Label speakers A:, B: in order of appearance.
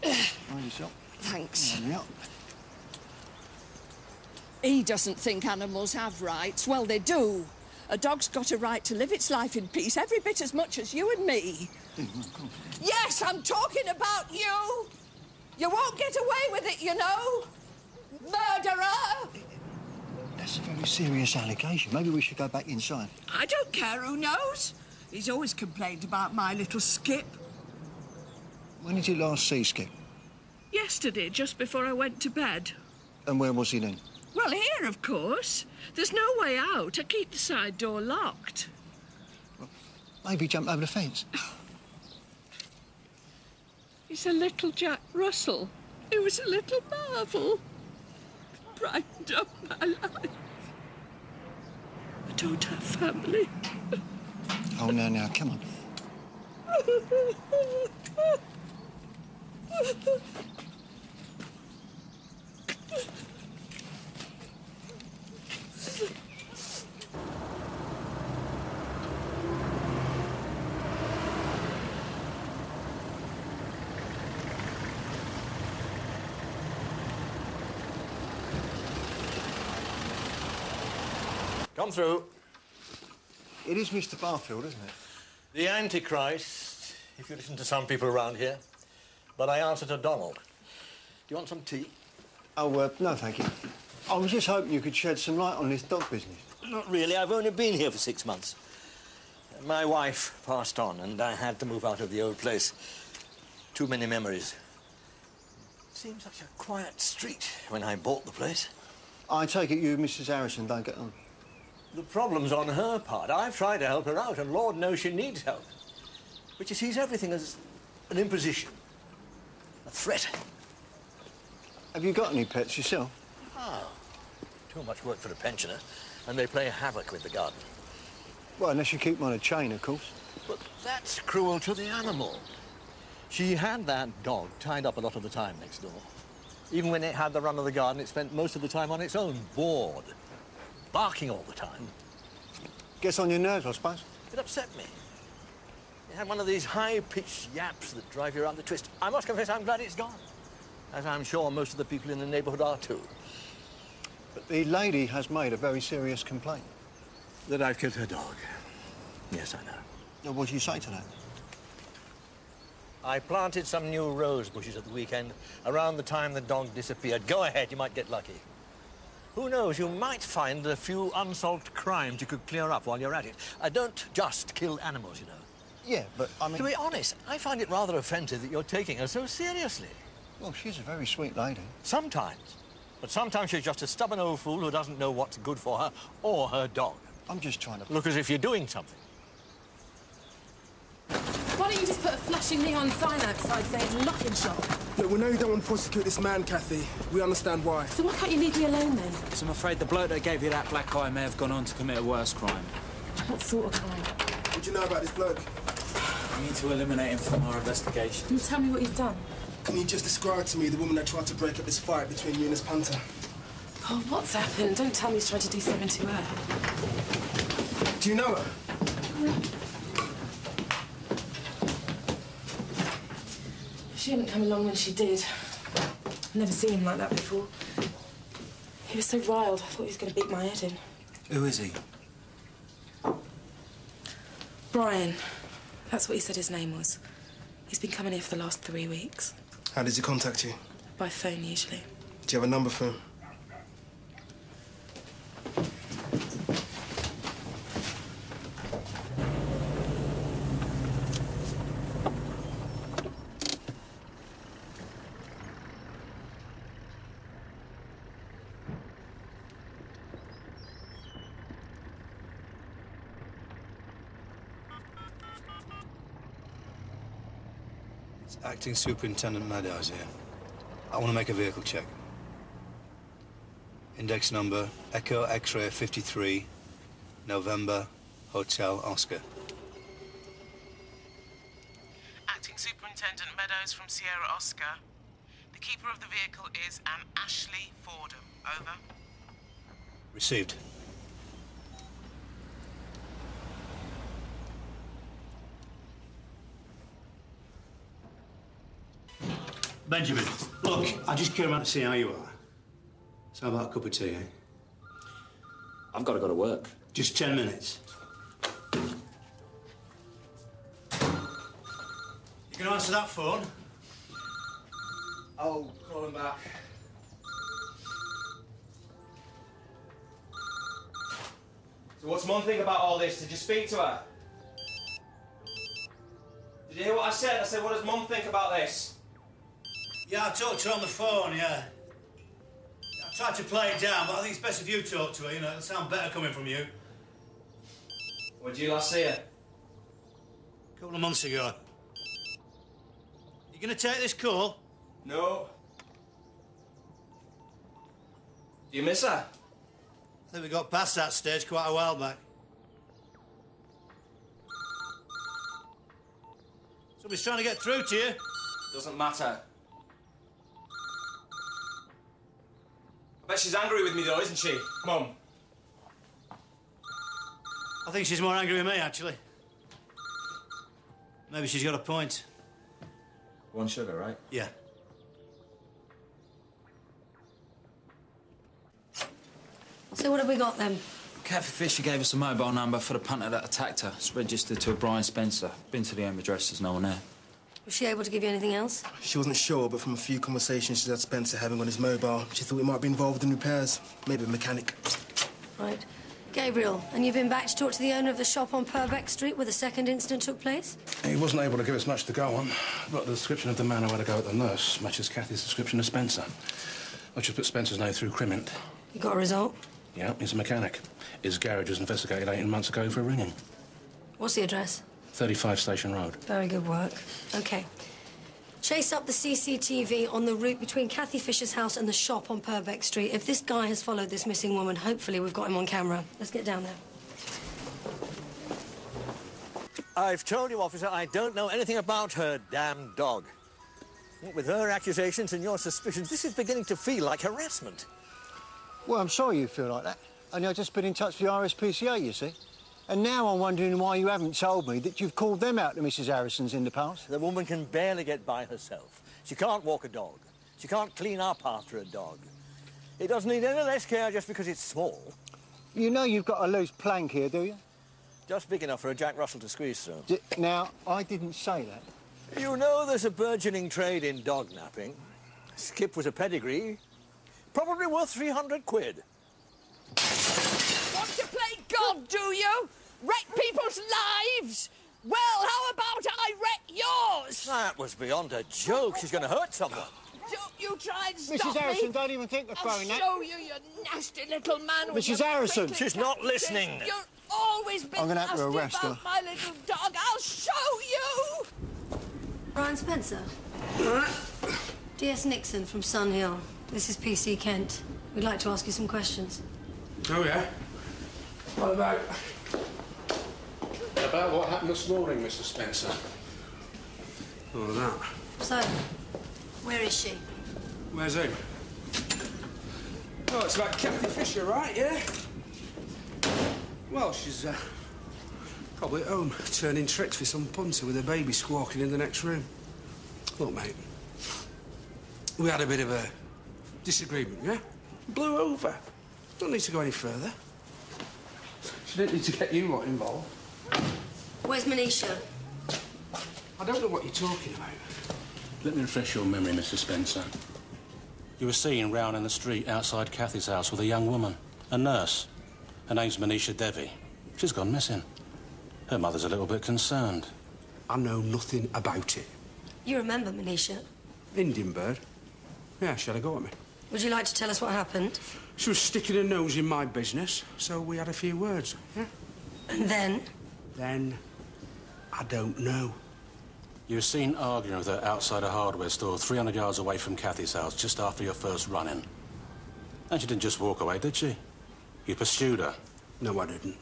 A: Mind yourself.
B: Thanks.
A: Yeah.
B: He doesn't think animals have rights. Well, they do. A dog's got a right to live its life in peace every bit as much as you and me. Yes, I'm talking about you. You won't get away with it, you know. Murderer!
A: That's a very serious allegation. Maybe we should go back inside.
B: I don't care who knows. He's always complained about my little Skip.
A: When did you last see Skip?
B: Yesterday, just before I went to bed.
A: And where was he then?
B: Well, here, of course. There's no way out. I keep the side door locked.
A: Well, maybe he jumped over the fence.
B: He's a little Jack Russell. He was a little marvel. Brightened up my life. I don't have family.
A: Oh, now, come on.
C: Come through.
A: It is Mr. Barfield, isn't it?
C: The Antichrist, if you listen to some people around here. But I answer to Donald. Do you want some tea?
A: Oh, no, thank you. I was just hoping you could shed some light on this dog business.
C: Not really. I've only been here for 6 months. My wife passed on, and I had to move out of the old place. Too many memories. It seemed such a quiet street when I bought the place.
A: I take it you and Mrs. Harrison don't get on.
C: The problem's on her part. I've tried to help her out, and Lord knows she needs help. But she sees everything as an imposition, a threat.
A: Have you got any pets yourself?
C: Oh, too much work for the pensioner, and they play havoc with the garden.
A: Well, unless you keep them on a chain, of course.
C: But that's cruel to the animal. She had that dog tied up a lot of the time next door. Even when it had the run of the garden, it spent most of the time on its own, bored, barking all the time.
A: Gets on your nerves, I suppose.
C: It upset me. It had one of these high-pitched yaps that drive you around the twist. I must confess I'm glad it's gone, as I'm sure most of the people in the neighbourhood are too.
A: But the lady has made a very serious complaint.
C: That I've killed her dog. Yes, I know.
A: Now, what do you say to that?
C: I planted some new rose bushes at the weekend, around the time the dog disappeared. Go ahead, you might get lucky. Who knows, you might find a few unsolved crimes you could clear up while you're at it. Don't just kill animals, you know.
A: Yeah, but I mean...
C: To be honest, I find it rather offensive that you're taking her so seriously.
A: Well, she's a very sweet lady.
C: Sometimes. But sometimes she's just a stubborn old fool who doesn't know what's good for her or her dog.
A: I'm just trying to...
C: Look as if you're doing something.
D: Why don't you just put a flashing neon sign outside saying "Lock and Shop"?
E: Look, we know you don't want to prosecute this man, Kathy. We understand why.
D: So why can't you leave me alone then?
F: So I'm afraid the bloke that gave you that black eye may have gone on to commit a worse crime.
D: What sort of crime?
E: What do you know about this bloke?
F: We need to eliminate him from our investigation.
D: Can you tell me what he's done?
E: Can you just describe to me the woman that tried to break up this fight between you and this punter?
D: Oh, what's happened? Don't tell me he's tried to do something to her.
E: Do you know her?
D: She hadn't come along when she did. I've never seen him like that before. He was so riled, I thought he was going to beat my head in.
F: Who is he?
D: Brian. That's what he said his name was. He's been coming here for the last 3 weeks.
E: How does he contact you?
D: By phone, usually.
E: Do you have a number for him?
G: Acting Superintendent Meadows here. I want to make a vehicle check. Index number Echo X-ray 53, November, Hotel Oscar.
H: Acting Superintendent Meadows from Sierra Oscar. The keeper of the vehicle is an Ashley Fordham. Over.
G: Received. Benjamin, look, I just came around to see how you are. So how about a cup of tea, eh?
F: I've got to go to work.
G: Just 10 minutes. You gonna answer that phone?
E: I'll call him back.
I: So what's Mum think about all this? Did you speak to her? Did you hear what I said? I said, what does Mum think about this?
G: Yeah, I talked to her on the phone, yeah. I tried to play it down, but I think it's best if you talk to her, you know. It'll sound better coming from you.
I: When did you last see her?
G: A couple of months ago. You gonna take this call?
I: No. Do you miss her?
G: I think we got past that stage quite a while back. Somebody's trying to get through to you.
I: Doesn't matter. I bet she's angry with me though, isn't she, Mum?
G: I think she's more angry with me, actually. Maybe she's got a point.
I: One sugar, right?
G: Yeah.
J: So what have we got then?
F: Kathy Fisher gave us a mobile number for the punter that attacked her. It's registered to a Brian Spencer. Been to the home address, there's no one there.
J: Was she able to give you anything else?
E: She wasn't sure, but from a few conversations she's had Spencer having on his mobile, she thought he might be involved in repairs. Maybe a mechanic.
J: Right. Gabriel, and you've been back to talk to the owner of the shop on Purbeck Street where the second incident took place?
K: He wasn't able to give us much to go on, but the description of the man who had a go at the nurse matches Kathy's description of Spencer. I just put Spencer's name through Crimint.
J: You got a result?
K: Yeah, he's a mechanic. His garage was investigated 18 months ago for ringing.
J: What's the address?
K: 35 Station Road.
J: Very good work. OK. Chase up the CCTV on the route between Kathy Fisher's house and the shop on Purbeck Street. If this guy has followed this missing woman, hopefully we've got him on camera. Let's get down there.
C: I've told you, officer, I don't know anything about her damn dog. With her accusations and your suspicions, this is beginning to feel like harassment.
A: Well, I'm sorry you feel like that. Only I've just been in touch with the RSPCA, you see. And now I'm wondering why you haven't told me that you've called them out to Mrs. Harrison's in the past.
C: The woman can barely get by herself. She can't walk a dog. She can't clean up after a dog. It doesn't need any less care just because it's small.
A: You know you've got a loose plank here, do you?
C: Just big enough for a Jack Russell to squeeze through.
A: Now, I didn't say that.
C: You know there's a burgeoning trade in dog napping. Skip was a pedigree. Probably worth 300 quid.
B: Want to play God, do you? Wreck people's lives? Well, how about I wreck yours?
C: That was beyond a joke. She's going to hurt someone.
B: Don't you try and stop
A: Mrs. Harrison,
B: me.
A: don't even think of throwing that.
B: I'll show you, you nasty little man. with
A: Mrs.
B: your
A: Harrison.
B: prickly
C: She's not
B: cactus.
C: listening.
B: You've always been
A: I'm gonna have to
B: nasty
A: arrest her.
B: about my little dog. I'll show you.
J: Brian Spencer. D.S. Nixon from Sun Hill. This is PC Kent. We'd like to ask you some questions.
K: Oh, yeah? What about... About what happened this morning, Mr. Spencer?
E: Oh, that.
J: So, where is she?
E: Where's who? Oh, it's about Kathy Fisher, right, yeah? Well, she's probably at home, turning tricks with some punter with a baby squawking in the next room. Look, mate, we had a bit of a disagreement, yeah? Blew over. Don't need to go any further. She didn't need to get you lot involved.
J: Where's Manisha?
E: I don't know what you're talking about.
K: Let me refresh your memory, Mr. Spencer. You were seen round in the street outside Kathy's house with a young woman, a nurse. Her name's Manisha Devi. She's gone missing. Her mother's a little bit concerned.
E: I know nothing about it.
J: You remember Manisha?
E: Indian bird. Yeah, she had a go at me.
J: Would you like to tell us what happened?
E: She was sticking her nose in my business, so we had a few words, yeah?
J: And then?
E: Then, I don't know.
K: You were seen arguing with her outside a hardware store 300 yards away from Kathy's house just after your first run-in. And she didn't just walk away, did she? You pursued her.
E: No, I didn't.